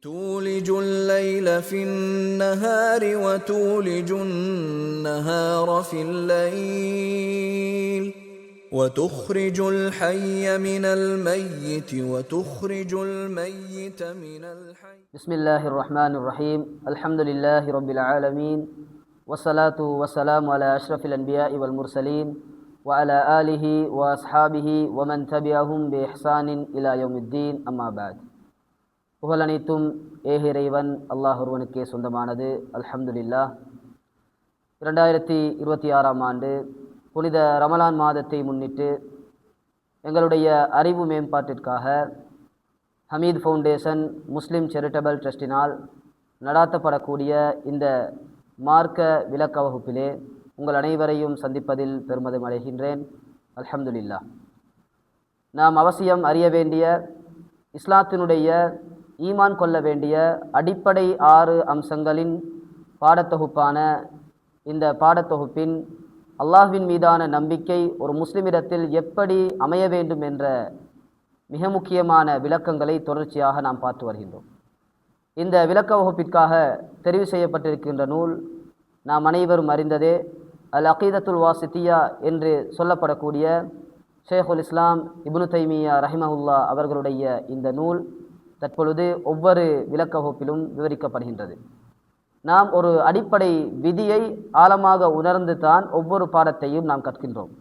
تولج الليل في النهار وتولج النهار في الليل وتخرج الحي من الميت وتخرج الميت من الحي. بسم الله الرحمن الرحيم. الحمد لله رب العالمين والصلاة والسلام على أشرف الأنبياء والمرسلين وعلى آله وأصحابه ومن تبعهم بإحسان إلى يوم الدين. أما بعد. புகழ் அனைத்தும் ஏக இறைவன் அல்லாஹ் ஒருவனுக்கே சொந்தமானது. அல்ஹம்துலில்லாஹ். 2026ஆம் ஆண்டு புனித ரமலான் மாதத்தை முன்னிட்டு எங்களுடைய அறிவு மேம்பாட்டிற்காக ஹமீத் ஃபவுண்டேஷன் முஸ்லிம் சேரிட்டபிள் ட்ரஸ்டினால் நடாத்தப்படக்கூடிய இந்த மார்க்க விளக்க வகுப்பிலே உங்கள் அனைவரையும் சந்திப்பதில் பெருமிதம் அடைகின்றேன். அல்ஹம்துலில்லாஹ். நாம் அவசியம் அறிய வேண்டிய இஸ்லாத்தினுடைய ஈமான் கொள்ள வேண்டிய அடிப்படை 6 அம்சங்களின் பாடத்தொகுப்பான இந்த பாடத்தொகுப்பின் அல்லாஹ்வின் மீதான நம்பிக்கை ஒரு முஸ்லிமிடத்தில் எப்படி அமைய வேண்டும் என்ற மிக முக்கியமான விளக்கங்களை தொடர்ச்சியாக நாம் பார்த்து வருகின்றோம். இந்த விளக்க வகுப்பிற்காக தெரிவு செய்யப்பட்டிருக்கின்ற நூல் நாம் அனைவரும் அறிந்ததே அல் அகீதத்துல் வாசித்தியா என்று சொல்லப்படக்கூடிய ஷேகுல் இஸ்லாம் இப்னு தைமியா ரஹிமஹுல்லா அவர்களுடைய இந்த நூல் தற்பொழுது ஒவ்வொரு விளக்க வகுப்பிலும் விவரிக்கப்படுகின்றது. நாம் ஒரு அடிப்படை விதியை ஆழமாக உணர்ந்து தான் ஒவ்வொரு பாடத்தையும் நாம் கற்கின்றோம்.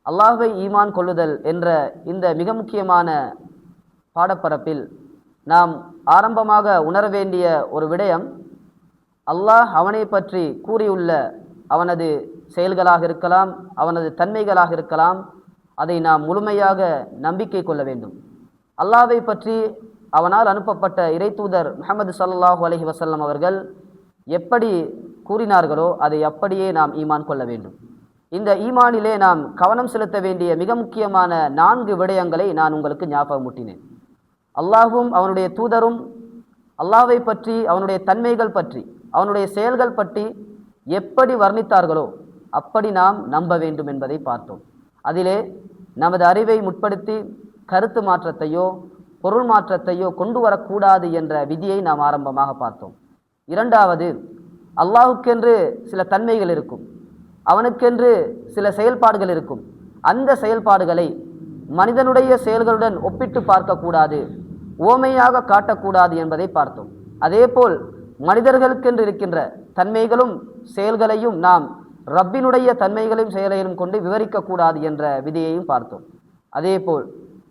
அல்லாஹ்வை ஈமான் கொள்ளுதல் என்ற இந்த மிக முக்கியமான பாடப்பரப்பில் நாம் ஆரம்பமாக உணர வேண்டிய ஒரு விடயம், அல்லாஹ் அவனை பற்றி கூறியுள்ள அவனது செயல்களாக இருக்கலாம், அவனது தன்மைகளாக இருக்கலாம், அதை நாம் முழுமையாக நம்பிக்கை கொள்ள வேண்டும். அல்லாஹ்வை பற்றி அவனால் அனுப்பப்பட்ட இறைத்தூதர் முஹம்மது ஸல்லல்லாஹு அலைஹி வஸல்லம் அவர்கள் எப்படி கூறினார்களோ அதை அப்படியே நாம் ஈமான் கொள்ள வேண்டும். இந்த ஈமானிலே நாம் கவனம் செலுத்த வேண்டிய மிக முக்கியமான 4 விடயங்களை நான் உங்களுக்கு ஞாபகமூட்டினேன். அல்லாஹ்வும் அவனுடைய தூதரும் அல்லாஹ்வை பற்றி, அவனுடைய தன்மைகள் பற்றி, அவனுடைய செயல்கள் பற்றி எப்படி வர்ணித்தார்களோ அப்படி நாம் நம்ப வேண்டும் என்பதை பார்த்தோம். அதிலே நமது அறிவை முற்படுத்தி கருத்து மாற்றத்தையோ பொருள் மாற்றத்தையோ கொண்டு வரக்கூடாது என்ற விதியை நாம் ஆரம்பமாக பார்த்தோம். இரண்டாவது, அல்லாஹுக்கென்று சில தன்மைகள் இருக்கும், அவனுக்கென்று சில செயல்பாடுகள் இருக்கும். அந்த செயல்பாடுகளை மனிதனுடைய செயல்களுடன் ஒப்பிட்டு பார்க்கக்கூடாது, ஓமையாக காட்டக்கூடாது என்பதை பார்த்தோம். அதேபோல் மனிதர்களுக்கென்று இருக்கின்ற தன்மைகளும் செயல்களையும் நாம் ரப்பினுடைய தன்மைகளையும் செயலையும் கொண்டு விவரிக்கக்கூடாது என்ற விதியையும் பார்த்தோம். அதேபோல்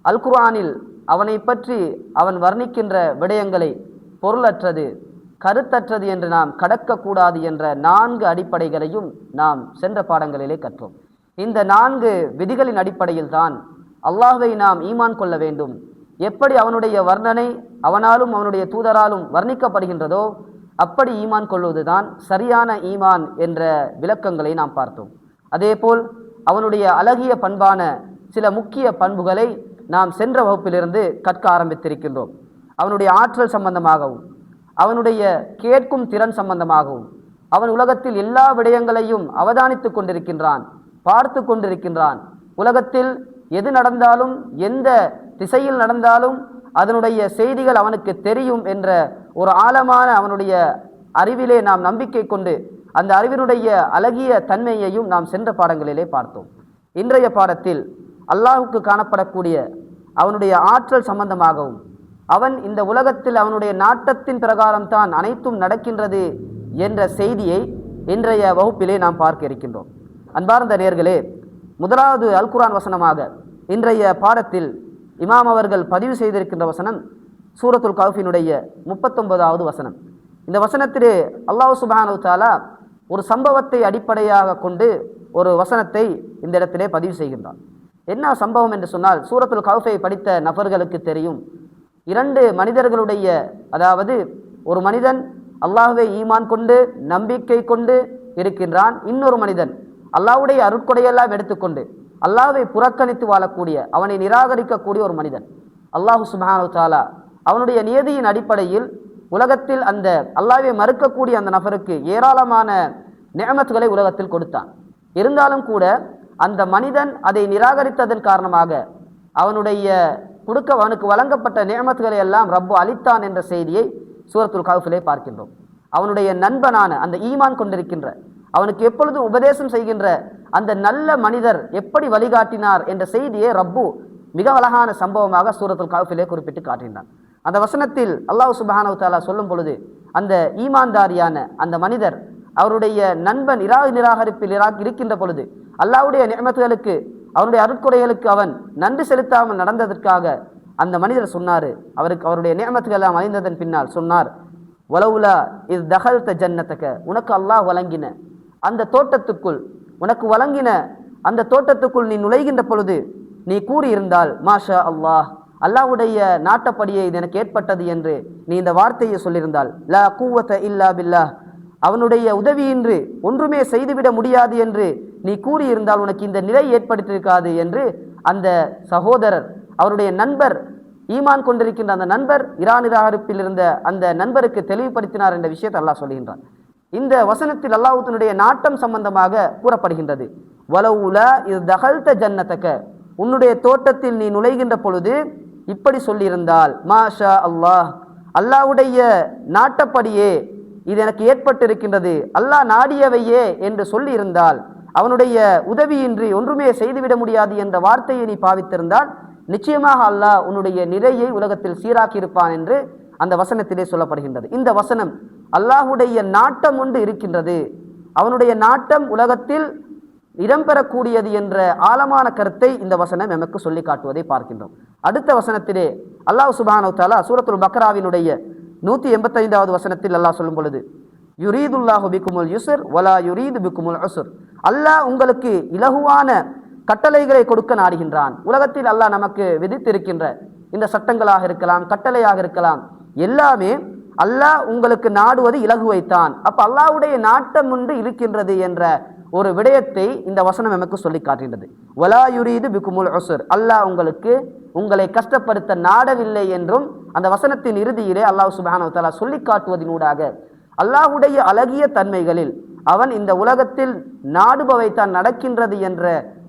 அல் குர்ஆனில் அவனை பற்றி அவன் வர்ணிக்கின்ற விடயங்களை பொருளற்றது, கருத்தற்றது என்று நாம் கடக்கக்கூடாது என்ற 4 அடிப்படைகளையும் நாம் சென்ற பாடங்களிலே கற்றோம். இந்த 4 விதிகளின் அடிப்படையில் தான் அல்லாஹ்வை நாம் ஈமான் கொள்ள வேண்டும். எப்படி அவனுடைய வர்ணனை அவனாலும் அவனுடைய தூதராலும் வர்ணிக்கப்படுகின்றதோ அப்படி ஈமான் கொள்வதுதான் சரியான ஈமான் என்ற விளக்கங்களை நாம் பார்த்தோம். அதேபோல் அவனுடைய அழகிய பண்பான சில முக்கிய பண்புகளை நாம் சென்ற வகுப்பிலிருந்து கற்க ஆரம்பித்திருக்கின்றோம். அவனுடைய ஆற்றல் சம்பந்தமாகவும், அவனுடைய கேட்கும் திறன் சம்பந்தமாகவும், அவன் உலகத்தில் எல்லா விடயங்களையும் அவதானித்து கொண்டிருக்கின்றான், பார்த்து கொண்டிருக்கின்றான். உலகத்தில் எது நடந்தாலும், எந்த திசையில் நடந்தாலும் அதனுடைய செய்திகள் அவனுக்கு தெரியும் என்ற ஒரு ஆழமான அவனுடைய அறிவிலே நாம் நம்பிக்கை கொண்டு அந்த அறிவினுடைய அழகிய தன்மையையும் நாம் சென்ற பாடங்களிலே பார்த்தோம். இன்றைய பாடத்தில் அல்லாஹுக்கு காணப்படக்கூடிய அவனுடைய ஆற்றல் சம்பந்தமாகவும், அவன் இந்த உலகத்தில் அவனுடைய நாட்டத்தின் பிரகாரம் தான் அனைத்தும் நடக்கின்றது என்ற செய்தியை இன்றைய வகுப்பிலே நாம் பார்க்க இருக்கின்றோம். அன்பார்ந்த நேயர்களே, முதலாவது அல் குர்ஆன் வசனமாக இன்றைய பாடத்தில் இமாம் அவர்கள் பதிவு செய்திருக்கின்ற வசனம் சூரத்துல் கஹ்ஃபினுடைய 39வது வசனம். இந்த வசனத்திலே அல்லாஹ் சுப்ஹானஹு வ தஆலா ஒரு சம்பவத்தை அடிப்படையாக கொண்டு ஒரு வசனத்தை இந்த இடத்திலே பதிவு செய்கின்றார். என்ன சம்பவம் என்று சொன்னால், சூரத்துல் கஹ்ஃபை படித்த நபர்களுக்கு தெரியும், 2 மனிதர்களுடைய, அதாவது ஒரு மனிதன் அல்லாஹ்வை ஈமான் கொண்டு நம்பிக்கை கொண்டு இருக்கின்றான், இன்னொரு மனிதன் அல்லாஹ்வுடைய அருட்கொடையெல்லாம் எடுத்துக்கொண்டு அல்லாஹ்வை புறக்கணித்து வாழக்கூடிய, அவனை நிராகரிக்கக்கூடிய ஒரு மனிதன். அல்லாஹ் சுப்ஹானஹு வ தஆலா அவனுடைய நியதியின் அடிப்படையில் உலகத்தில் அந்த அல்லாஹ்வை மறுக்கக்கூடிய அந்த நபருக்கு ஏராளமான நிஅமத்துகளை உலகத்தில் கொடுத்தான். இருந்தாலும் கூட அந்த மனிதன் அதை நிராகரித்ததன் காரணமாக அவனுக்கு வழங்கப்பட்ட நிஅமத்துகளை எல்லாம் ரப்பு அளித்தான் என்ற செய்தியை சூரத்துல் கஹ்ஃபிலே பார்க்கின்றோம். அவனுடைய நண்பனான அந்த ஈமான் கொண்டிருக்கின்ற, அவனுக்கு எப்பொழுதும் உபதேசம் செய்கின்ற அந்த நல்ல மனிதர் எப்படி வழிகாட்டினார் என்ற செய்தியை ரப்பு மிக அழகான சம்பவமாக சூரத்துல் கஹ்ஃபிலே குறிப்பிட்டு காட்டினான். அந்த வசனத்தில் அல்லாஹ் சுப்ஹானஹு வ தஆலா சொல்லும் பொழுது, அந்த ஈமான்தாரியான அந்த மனிதர் அவருடைய நண்பன் நிராகரிப்பில் இருக்கின்ற பொழுது அல்லாஹ்வுடைய நிஅமத்துகளுக்கு, அவருடைய அருட்கொடைகளுக்கு அவன் நன்றி செலுத்தாமல் நடந்ததற்காக அந்த மனிதர் சொன்னார், அவருடைய நிஅமத்துகள் எல்லாம் அழிந்ததன் பின்னால் சொன்னார், வலவுலா இது தகல்த ஜன்னத்தக, உனக்கு அல்லாஹ் வழங்கின அந்த தோட்டத்துக்குள், உனக்கு வழங்கின அந்த தோட்டத்துக்குள் நீ நுழைகின்ற பொழுது நீ கூறியிருந்தால் மாஷா அல்லாஹ், அல்லாஹ்வுடைய நாட்டப்படியே இது எனக்கு ஏற்பட்டது என்று நீ இந்த வார்த்தையை சொல்லியிருந்தால், லா குவத இல்லா பில்லாஹ், அவனுடைய உதவியின்றி ஒன்றுமே செய்துவிட முடியாது என்று நீ கூறியிருந்தால் உனக்கு இந்த நிலை ஏற்படுத்தியிருக்காது என்று அந்த சகோதரர், அவருடைய நண்பர், ஈமான் கொண்டிருக்கின்ற அந்த நண்பர், நிராகரிப்பில் இருந்த அந்த நண்பருக்கு தெளிவுபடுத்தினார் என்ற விஷயத்தை அல்லாஹ் சொல்கின்றான். இந்த வசனத்தில் அல்லாஹ்வுடைய நாட்டம் சம்பந்தமாக கூறப்படுகின்றது. வலவுலா இது தகல்த ஜன்னத்தக, உன்னுடைய தோட்டத்தில் நீ நுழைகின்ற பொழுது இப்படி சொல்லியிருந்தால் மாஷா அல்லாஹ், அல்லாஹ்வுடைய நாட்டப்படியே இது எனக்கு ஏற்பட்டிருக்கின்றது, அல்லாஹ் நாடியவையே என்று சொல்லியிருந்தால், அவனுடைய உதவியின்றி ஒன்றுமே செய்துவிட முடியாது என்ற வார்த்தையை நீ பாவித்திருந்தால் நிச்சயமாக அல்லாஹ் உன்னுடைய நிறையை உலகத்தில் சீராக்கியிருப்பான் என்று அந்த வசனத்திலே சொல்லப்படுகின்றது. இந்த வசனம் அல்லாஹ்வுடைய நாட்டம் ஒன்று இருக்கின்றது, அவனுடைய நாட்டம் உலகத்தில் இடம்பெறக்கூடியது என்ற ஆழமான கருத்தை இந்த வசனம் எமக்கு சொல்லி காட்டுவதை பார்க்கின்றோம். அடுத்த வசனத்திலே அல்லாஹ் சுப்ஹானஹு வ தஆலா சூரத்துல் பக்ராவினுடைய 185வது வசனத்தில் அல்லாஹ் சொல்லும் பொழுது, யுரீதுல்லாஹு பிக்குமுல் யுஸ்ர் வலா யுரீது பிக்குமுல் உஸ்ர், அல்லாஹ் உங்களுக்கு இலகுவான கட்டளைகளை கொடுக்க நாடுகின்றான். உலகத்தில் அல்லாஹ் நமக்கு விதித்திருக்கின்ற இந்த சட்டங்களாக இருக்கலாம், கட்டளையாக இருக்கலாம், எல்லாமே அல்லாஹ் உங்களுக்கு நாடுவது இலகுவைத்தான். அப்ப அல்லாஹ்வுடைய நாட்டம் ஒன்று இருக்கின்றது என்ற ஒரு விடயத்தை இந்த வசனம் நமக்கு சொல்லி காட்டுகின்றது. வலா யுரீது பிக்குமுல் உஸ்ர், அல்லாஹ் உங்களை கஷ்டப்படுத்த நாடவில்லை என்றும் அந்த வசனத்தின் இறுதியிலே அல்லாஹ் சுப்ஹானஹு வ தஆலா சொல்லி காட்டுவதனூடாக அல்லாஹ்வுடைய அழகிய தன்மைகளில் அவன் இந்த உலகத்தில் நாடுபவைத்தான் நடக்கின்றது என்ற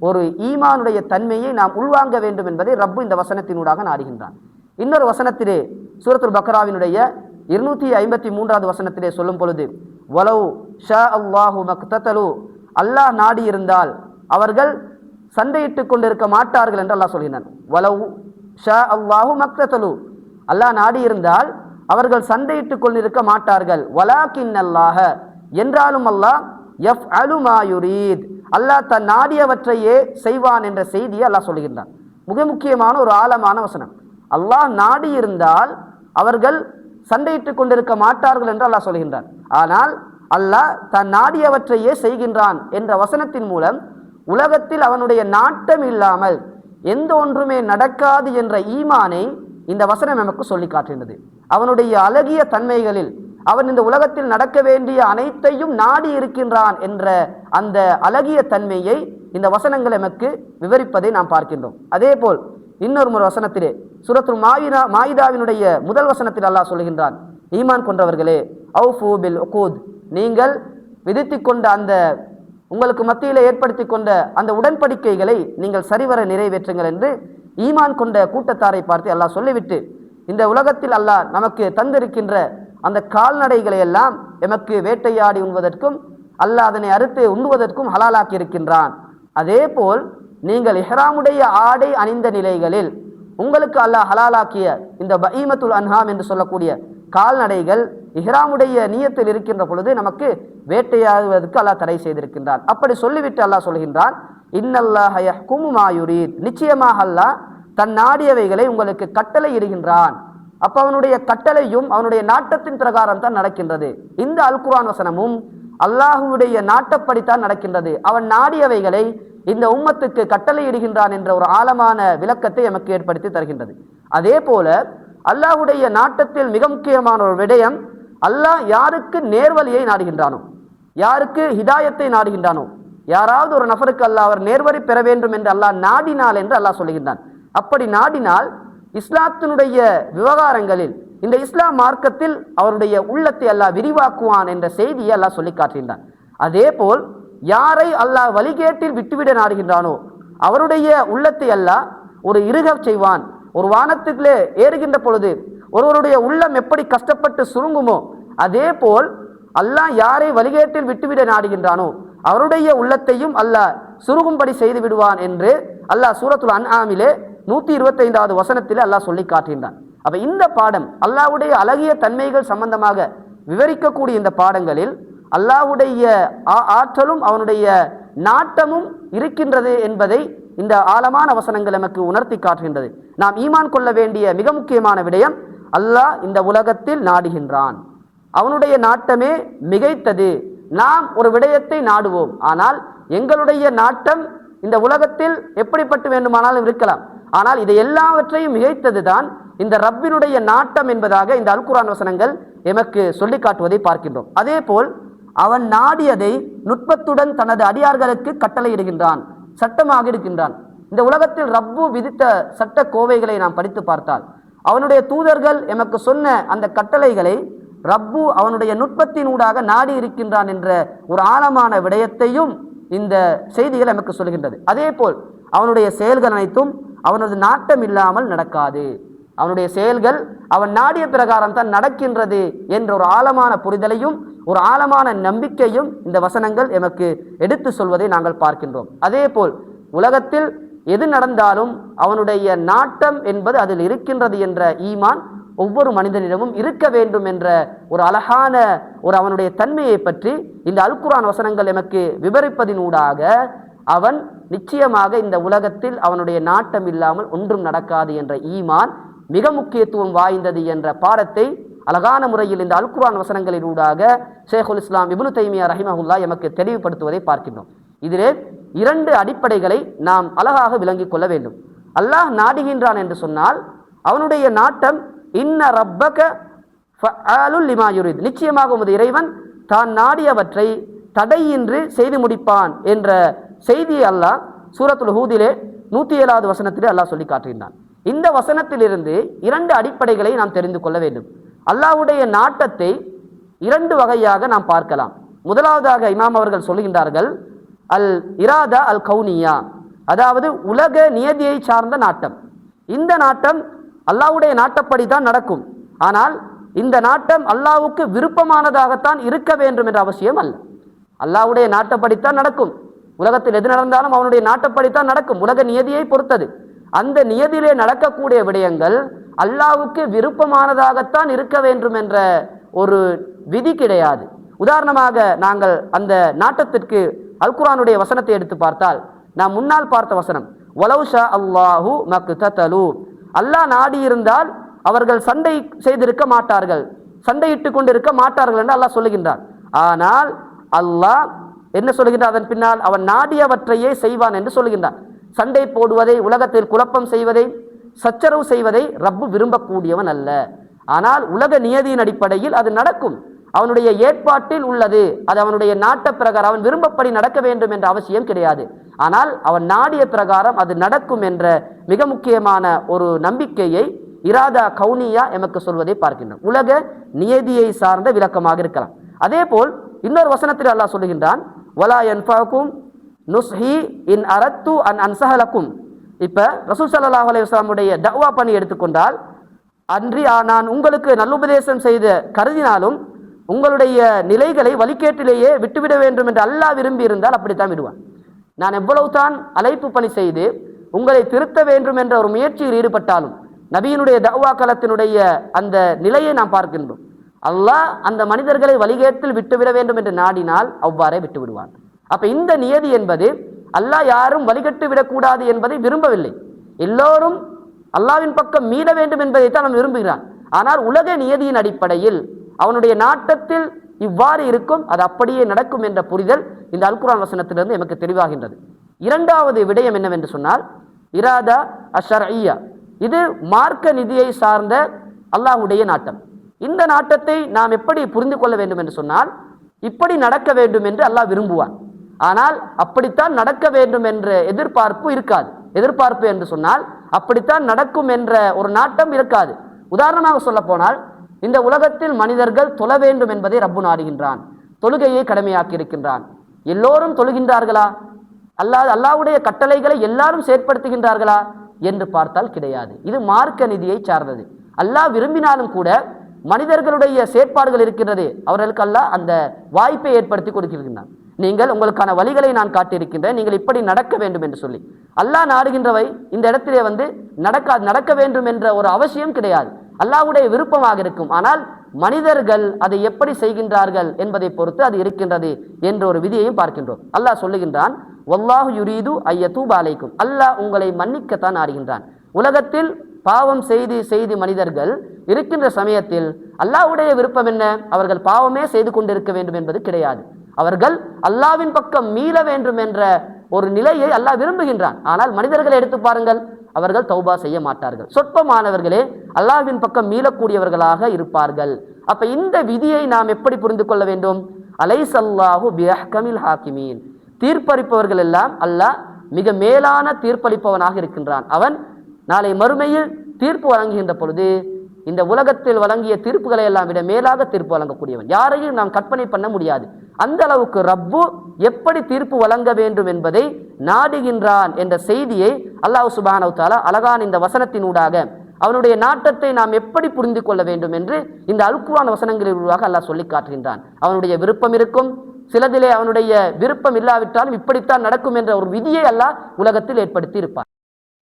ஒரு ஈமானுடைய தன்மையை நாம் உள்வாங்க வேண்டும் என்பதை ரப்பு இந்த வசனத்தினூடாக நாடுகின்றான். இன்னொரு வசனத்திலே சூரத்துல் பக்ராவினுடைய 253வது வசனத்திலே சொல்லும் பொழுது, வலவ் ஷா அல்லாஹு மக்ததலு, அல்லாஹ் நாடி இருந்தால் அவர்கள் சண்டையிட்டுக் கொண்டிருக்க மாட்டார்கள் என்று அல்லாஹ் சொல்கிறான். வலவ் ஷா அல்லாஹு மக்ததலு, அல்லாஹ் நாடி இருந்தால் அவர்கள் சண்டையிட்டுக் கொண்டிருக்க மாட்டார்கள். வலாக்கின் அல்லாஹ, என்றாலும் அல்லாஹ் யஃப்அலு மா யுரீத், அல்லாஹ் தன் நாடியவற்றையே செய்வான் என்ற செய்தியை அல்லாஹ் சொல்கின்றான். மிக முக்கியமான ஒரு ஆழமான வசனம். அல்லாஹ் நாடி இருந்தால் அவர்கள் சண்டையிட்டுக் கொண்டிருக்க மாட்டார்கள் என்று அல்லாஹ் சொல்கின்றான். ஆனால் அல்லாஹ் தன் நாடியவற்றையே செய்கின்றான் என்ற வசனத்தின் மூலம் உலகத்தில் அவனுடைய நாட்டம் இல்லாமல் எந்த ஒன்றுமே நடக்காது என்ற ஈமானை இந்த வசனம் நமக்கு சொல்லி காட்டுகின்றது. அவனுடைய அழகிய தன்மைகளில் அவன் இந்த உலகத்தில் நடக்க வேண்டிய அனைத்தையும் நாடி இருக்கின்றான் என்ற அந்த அழகிய தன்மையை இந்த வசனங்கள் நமக்கு விவரிப்பதை நாம் பார்க்கின்றோம். அதே போல் இன்னொரு வசனத்திலே சூரத்துல் மாயிதாவினுடைய முதல் வசனத்தில் அல்லாஹ் சொல்கின்றான், ஈமான் கொண்டவர்களே அவ்ஃபு பில் உகூத், நீங்கள் விதித்து கொண்ட அந்த உங்களுக்கு மத்தியிலே ஏற்படுத்தி கொண்ட அந்த உடன்படிக்கைகளை நீங்கள் சரிவர நிறைவேற்றுங்கள் என்று ஈமான் கொண்ட கூட்டத்தாரை பார்த்து அல்லாஹ் சொல்லிவிட்டு, இந்த உலகத்தில் அல்லாஹ் நமக்கு தந்திருக்கின்ற அந்த கால்நடைகளை எல்லாம் எமக்கு வேட்டையாடி உண்பதற்கும் அல்லாஹ் அதனை அறுத்து உண்ணுவதற்கும் ஹலாலாக்கி இருக்கின்றான். அதே போல் நீங்கள் இஹ்ராமுடைய ஆடை அணிந்த நிலைகளில் உங்களுக்கு அல்லாஹ் ஹலாலாக்கிய இந்த பஹீமத்துல் அன்ஹாம் என்று சொல்லக்கூடிய கால்நடைகள் இஹ்ராமுடைய நியத்தில் இருக்கின்ற பொழுது நமக்கு வேட்டையாடுவதற்கு அல்லாஹ் தடை செய்திருக்கின்றான். அப்படி சொல்லிவிட்டு அல்லாஹ் சொல்கின்றான், இன்னல்லாஹ யஹ்குமு மா யுரீத், நிச்சயமாக அல்லாஹ் தன் நாடியவைகளை உங்களுக்கு கட்டளை இடுகின்றான். அப்ப அவனுடைய கட்டளையும் அவனுடைய நாட்டத்தின் பிரகாரம் தான் நடக்கின்றது. இந்த அல் குர்ஆன் வசனமும் அல்லாஹுடைய நாட்டப்படித்தான் நடக்கின்றது. அவன் நாடியவைகளை இந்த உம்மத்துக்கு கட்டளை இடுகின்றான் என்ற ஒரு ஆழமான விளக்கத்தை நமக்கு ஏற்படுத்தி தருகின்றது. அதே போல அல்லாஹுடைய நாட்டத்தில் மிக முக்கியமான ஒரு விடயம், அல்லாஹ் யாருக்கு நேர்வழியை நாடுகின்றானோ, யாருக்கு ஹிதாயத்தை நாடுகின்றானோ, யாராவது ஒரு நபருக்கு அல்லாஹ் அவர் நேர்வழி பெற வேண்டும் என்று அல்லாஹ் நாடினால் என்று அல்லாஹ் சொல்லுகின்றான். அப்படி நாடினால் இஸ்லாத்தினுடைய விவகாரங்களில் இந்த இஸ்லாம் மார்க்கத்தில் அவருடைய உள்ளத்தை அல்லாஹ் விரிவாக்குவான் என்ற செய்தியை அல்லாஹ் சொல்லி காட்டுகின்றான். அதே போல் யாரை அல்லாஹ் வழிகேட்டில் விட்டுவிட நாடுகின்றானோ அவருடைய உள்ளத்தை அல்லாஹ் ஒரு இறுக செய்வான். ஒரு வானத்துக்குள்ளே ஏறுகின்ற பொழுது ஒருவருடைய உள்ளம் எப்படி கஷ்டப்பட்டு சுருங்குமோ அதே போல் அல்லாஹ் யாரை வழிகேட்டில் விட்டுவிட நாடுகின்றானோ அவருடைய உள்ளத்தையும் அல்லாஹ் சுருகும்படி செய்து விடுவான் என்று அல்லாஹ் சூரத்துல் அன்ஆமிலே 125வது வசனத்திலே அல்லாஹ் சொல்லி காட்டுகின்றான். அப்ப இந்த பாடம் அல்லாஹ்வுடைய அழகிய தன்மைகள் சம்பந்தமாக விவரிக்கக்கூடிய இந்த பாடங்களில் அல்லாஹ்வுடைய ஆற்றலும் அவனுடைய நாட்டமும் இருக்கின்றது என்பதை இந்த ஆழமான வசனங்கள் நமக்கு உணர்த்தி காட்டுகின்றது. நாம் ஈமான் கொள்ள வேண்டிய மிக முக்கியமான விடயம், அல்லாஹ் இந்த உலகத்தில் நாடுகின்றான், அவனுடைய நாட்டமே மிகைத்தது. நாம் ஒரு விடயத்தை நாடுவோம், ஆனால் எங்களுடைய நாட்டம் இந்த உலகத்தில் எப்படிப்பட்டு வேண்டுமானாலும் இருக்கலாம், ஆனால் இதை எல்லாவற்றையும் மிகைத்தது தான் இந்த ரப்பினுடைய நாட்டம் என்பதாக இந்த அல் குர்ஆன் வசனங்கள் எமக்கு சொல்லி காட்டுவதை பார்க்கின்றோம். அதே போல் அவன் நாடியதை நுட்பத்துடன் தனது அடியார்களுக்கு கட்டளையிடுகின்றான், சட்டமாக இருக்கின்றான். இந்த உலகத்தில் ரப்பு விதித்த சட்ட கோவைகளை நாம் படித்து பார்த்தால் அவனுடைய தூதர்கள் எமக்கு சொன்ன அந்த கட்டளைகளை ரப்பு அவனுடைய நுட்பத்தினூடாக நாடி இருக்கின்றான் என்ற ஒரு ஆழமான விடயத்தையும் இந்த செய்திகள் நமக்கு சொல்கின்றது. அதே போல் அவனுடைய செயல்கள் அனைத்தும் அவனது நாட்டம் இல்லாமல் நடக்காது, அவனுடைய செயல்கள் அவன் நாடிய பிரகாரம் தான் நடக்கின்றது என்ற ஒரு ஆழமான புரிதலையும் ஒரு ஆழமான நம்பிக்கையும் இந்த வசனங்கள் எமக்கு எடுத்து சொல்வதை நாங்கள் பார்க்கின்றோம். அதே போல் உலகத்தில் எது நடந்தாலும் அவனுடைய நாட்டம் என்பது அதில் இருக்கின்றது என்ற ஈமான் ஒவ்வொரு மனிதனிடமும் இருக்க வேண்டும் என்ற ஒரு அழகான ஒரு அவனுடைய தன்மையை பற்றி இந்த அல் குர்ஆன் வசனங்கள் எமக்கு விவரிப்பதினூடாக அவன் நிச்சயமாக இந்த உலகத்தில் அவனுடைய நாட்டம் இல்லாமல் ஒன்றும் நடக்காது என்ற ஈமான் மிக முக்கியத்துவம் வாய்ந்தது என்ற பாடத்தை அழகான முறையில் இந்த அல் குர்ஆன் வசனங்களினூடாக ஷேகுல் இஸ்லாம் இப்னு தைமியா ரஹிமஹுல்லாஹ் எமக்கு தெளிவுபடுத்துவதை பார்க்கின்றோம். இதிலே 2 அடிப்படைகளை நாம் அழகாக விளங்கிக் கொள்ள வேண்டும். அல்லாஹ் நாடுகின்றான் என்று சொன்னால் அவனுடைய நாட்டம் இன்ன ரப்பக ஃபஅலுல் லிமா யுரித், நிச்சயமாக உமது இறைவன் தான் நாடியவற்றை தடையின்றி செய்து முடிப்பான் என்ற செய்தியை அல்லாஹ் சூரத்துல் ஹூதிலே 107வது வசனத்திலே அல்லாஹ் சொல்லி காட்டுகின்றான். இந்த வசனத்திலிருந்து 2 அடிப்படைகளை நாம் தெரிந்து கொள்ள வேண்டும். அல்லாஹ்வுடைய நாட்டத்தை 2 வகையாக நாம் பார்க்கலாம். முதலாவதாக இமாம் அவர்கள் சொல்கின்றார்கள் அல் இராதா அல் கௌனியா, அதாவது உலக நியதியை சார்ந்த நாட்டம். இந்த நாட்டம் அல்லாஹ்வுடைய நாட்டப்படி தான் நடக்கும், ஆனால் இந்த நாட்டம் அல்லாஹ்வுக்கு விருப்பமானதாகத்தான் இருக்க வேண்டும் என்ற அவசியம் அல்ல. அல்லாஹ்வுடைய நாட்டப்படித்தான் நடக்கும், உலகத்தில் எது நடந்தாலும் அவனுடைய நாட்டப்படித்தான் நடக்கும், உலக நியதியை பொறுத்தது. அந்த நியதியிலே நடக்கக்கூடிய விடயங்கள் அல்லாஹ்வுக்கு விருப்பமானதாகத்தான் இருக்க வேண்டும் என்ற ஒரு விதி கிடையாது. உதாரணமாக நாங்கள் அந்த நாட்டத்திற்கு அல் குர்ஆனுடைய வசனத்தை எடுத்து பார்த்தால் நாம் முன்னால் பார்த்த வசனம் வலவ் ஷா அல்லாஹு மக்ததலு, அல்லாஹ் நாடி இருந்தால் அவர்கள் சண்டை செய்திருக்க மாட்டார்கள், சண்டையிட்டு கொண்டிருக்க மாட்டார்கள் என்று அல்லாஹ் சொல்லுகின்றார். ஆனால் அல்லாஹ் என்ன சொல்லுகின்றார், அதன் பின்னால் அவன் நாடியவற்றையே செய்வான் என்று சொல்லுகின்றான். சண்டை போடுவதை, உலகத்தில் குழப்பம் செய்வதை, சச்சரவு செய்வதை ரப்பு விரும்பக்கூடியவன் அல்ல. ஆனால் உலக நியதியின் அடிப்படையில் அது நடக்கும், அவனுடைய ஏற்பாட்டில் உள்ளது, அது அவனுடைய நாட்ட பிரகாரம் அவன் விரும்பப்படி நடக்க வேண்டும் என்ற அவசியம் கிடையாது. ஆனால் அவன் நாடிய பிரகாரம் அது நடக்கும் என்ற மிக முக்கியமான ஒரு நம்பிக்கையை இராதா கௌனியா எமக்கு சொல்வதை பார்க்கின்றோம். உலக நியதியை சார்ந்த விளக்கமாக இருக்கலாம். அதே போல் இன்னொரு வசனத்தில் அல்லாஹ் சொல்லுகின்றான் வலா யன்ஃபஅகும் நுஸ்ஹி இன் அரத்து அன் அன்சஹலக்கும். இப்ப ரசூல் ஸல்லல்லாஹு அலைஹி வஸல்லமுடைய தஅவா பணி எடுத்துக்கொண்டால், அன்றி நான் உங்களுக்கு நல்லுபதேசம் செய்து கருதினாலும் உங்களுடைய நிலைகளை வழிகேட்டிலேயே விட்டுவிட வேண்டும் என்று அல்லாஹ் விரும்பி இருந்தால் அப்படித்தான் விடுவான். நான் எவ்வளவு தான் அழைப்பு பணி செய்து உங்களை திருத்த வேண்டும் என்ற ஒரு முயற்சியில் ஈடுபட்டாலும் நபியினுடைய தஅவா களத்தினுடைய அந்த நிலையை நாம் பார்க்கின்றோம். அல்லாஹ் அந்த மனிதர்களை வழிகேட்டில் விட்டுவிட வேண்டும் என்று நாடினால் அவ்வாறே விட்டு விடுவான். அப்ப இந்த நியதி என்பது அல்லாஹ் யாரும் வழிகட்டு விடக்கூடாது என்பதை விரும்பவில்லை, எல்லோரும் அல்லாஹ்வின் பக்கம் மீள வேண்டும் என்பதைத்தான் அவன் விரும்புகிறான். ஆனால் உலக நியதியின் அடிப்படையில் அவனுடைய நாட்டத்தில் இவ்வாறு இருக்கும், அது அப்படியே நடக்கும் என்ற புரிதல் இந்த அல் குர்ஆன் வசனத்திலிருந்து நமக்கு தெளிவாகின்றது. 2வது விடயம் என்னவென்று சொன்னால் இராதா அஷ்ஷர்இய்யா, இது மார்க்க நிதியை சார்ந்த அல்லாஹ்வுடைய நாட்டம். இந்த நாட்டத்தை நாம் எப்படி புரிந்து கொள்ள வேண்டும் என்று சொன்னால், இப்படி நடக்க வேண்டும் என்று அல்லாஹ் விரும்புவான், ஆனால் அப்படித்தான் நடக்க வேண்டும் என்ற எதிர்பார்ப்பு இருக்காது. எதிர்பார்ப்பு என்று சொன்னால் அப்படித்தான் நடக்கும் என்ற ஒரு நாட்டம் இருக்காது. உதாரணமாக சொல்ல போனால், இந்த உலகத்தில் மனிதர்கள் தொழ வேண்டும் என்பதை ரப்பு நாடுகின்றான், தொழுகையை கடமையாக்கி இருக்கின்றான். எல்லோரும் தொழுகின்றார்களா? அல்லாஹ்வுடைய கட்டளைகளை எல்லாரும் செயற்படுத்துகின்றார்களா என்று பார்த்தால் கிடையாது. இது மார்க்க நிதியை சார்ந்தது. அல்லாஹ் விரும்பினாலும் கூட மனிதர்களுடைய செயற்பாடுகள் இருக்கிறது, அவர்களுக்கு அல்லாஹ் அந்த வாய்ப்பை ஏற்படுத்தி கொடுக்கின்றான். நீங்கள் உங்களுக்கான வழிகளை நான் காட்டியிருக்கின்றேன், நீங்கள் இப்படி நடக்க வேண்டும் என்று சொல்லி. அல்லாஹ் நாடுகின்றவை இந்த இடத்திலே நடக்க வேண்டும் என்ற ஒரு அவசியம் கிடையாது, அல்லாஹ்வுடைய விருப்பமாக இருக்கும். ஆனால் மனிதர்கள் அதை எப்படி செய்கின்றார்கள் என்பதை பொறுத்து அது இருக்கின்றது என்ற ஒரு விதியையும் பார்க்கின்றோம். அல்லாஹ் சொல்லுகின்றான், வல்லாஹு யுரீது ஐயதூப அலைக்கும், அல்லாஹ் உங்களை மன்னிக்கத்தான் ஆடுகின்றான். உலகத்தில் பாவம் செய்து மனிதர்கள் இருக்கின்ற சமயத்தில் அல்லாஹ்வுடைய விருப்பம் என்ன? அவர்கள் பாவமே செய்து கொண்டிருக்க வேண்டும் என்பது கிடையாது. அவர்கள் அல்லாஹ்வின் பக்கம் மீள வேண்டும் என்ற ஒரு நிலையை அல்லாஹ் விரும்புகின்றான். ஆனால் மனிதர்களை எடுத்து பாருங்கள், அவர்கள் தௌபா செய்ய மாட்டார்கள். சொற்பமானவர்களே அல்லாஹ்வின் பக்கம் மீளக்கூடியவர்களாக இருப்பார்கள். அப்ப இந்த விதியை நாம் எப்படி புரிந்து கொள்ள வேண்டும்? அலைஸல்லாஹு பிஅஹ்கமில் ஹாக்கிமீன், தீர்ப்பளிப்பவர்கள் எல்லாம் அல்லாஹ் மிக மேலான தீர்ப்பளிப்பவனாக இருக்கின்றான். அவன் நாளை மறுமையில் தீர்ப்பு வழங்குகின்ற பொழுது இந்த உலகத்தில் வழங்கிய தீர்ப்புகளை எல்லாம் விட மேலாக தீர்ப்பு வழங்கக்கூடியவன். யாரையும் நாம் கற்பனை பண்ண முடியாது. அந்த அளவுக்கு ரப்பு எப்படி தீர்ப்பு வழங்க வேண்டும் என்பதை நாடுகின்றான் என்ற செய்தியை அல்லாஹ் சுப்ஹானஹு வ தஆலா அழகான இந்த வசனத்தினூடாக அவனுடைய நாட்டத்தை நாம் எப்படி புரிந்து கொள்ள வேண்டும் என்று இந்த அல் குர்ஆன் வசனங்களின் ஊடாக அல்லாஹ் சொல்லி காட்டுகின்றான். அவனுடைய விருப்பம் இருக்கும், சிலதிலே அவனுடைய விருப்பம் இல்லாவிட்டாலும் இப்படித்தான் நடக்கும் என்ற ஒரு விதியை அல்லாஹ் உலகத்தில் ஏற்படுத்தி இருப்பான்.